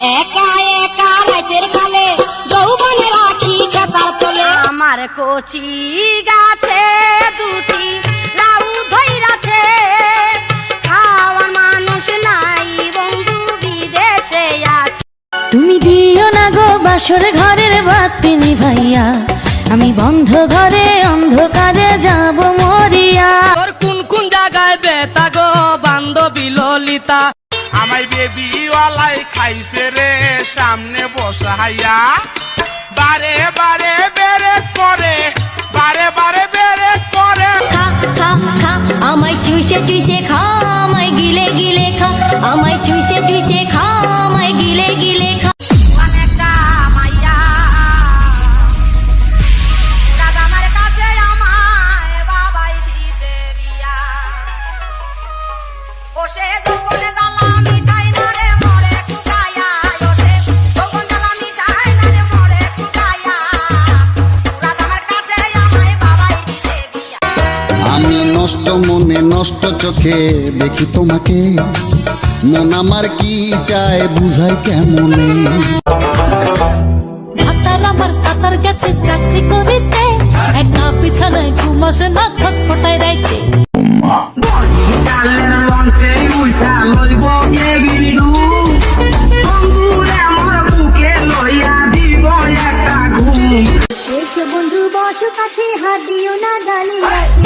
একা একা রাতের কালে যৌবনে রাখি কাতার তলে। আমার কচি গাছে দুটি লাউ ধইরাছে, খাওয়ার মানুষ নাই বন্ধু বিদেশে আছে। তুমি দিও না গো বাসর ঘরের বাতি নিভাইয়া, আমি বন্ধ ঘরে অন্ধকারে যাব মরিয়া। তোর কোন কোন জায়গায় বেতা গো বান্ধবী ললিতা, আমায় বেবি ওয়ালাই খাইছে রে সামনে বসাইয়া, বারে বারে বেরে করে, বারে বারে বেরে করে। খা খা খা আমায় চুষে চুষে খা, আমায় গিলে গিলে খা, আমায় চুষে চুষে খা, আমায় গিলে গিলে খা। অনেকটা মাইয়া দাদামার কাছে আমায় বাবাই দিতে বিয়া, ওসে যৌবনে জ্বালা মিঠাই না রে মরে কুকায়া, ওসে যৌবন জ্বালা মিঠাই না রে মরে কুকায়া, দাদামার কাছে আমায় বাবাই দিতে বিয়া। আমি নষ্ট মনে নষ্ট চোখে দেখি তোমাকে, মন আমার কি চায় বুঝাই কেমনে। ভাতার আমার কাতার গেছে চাকরি করিতে, একা পিছানায় ঘুমাসে না ছটফটায় রাইতে। চালের লঞ্চে উঠা লইব গেগিলু, বন্ধুরে আমার বুকে লইয়া দিব একটা ঘুম। বন্ধু বসো কাছে, হাত দিও না ডালি আছে।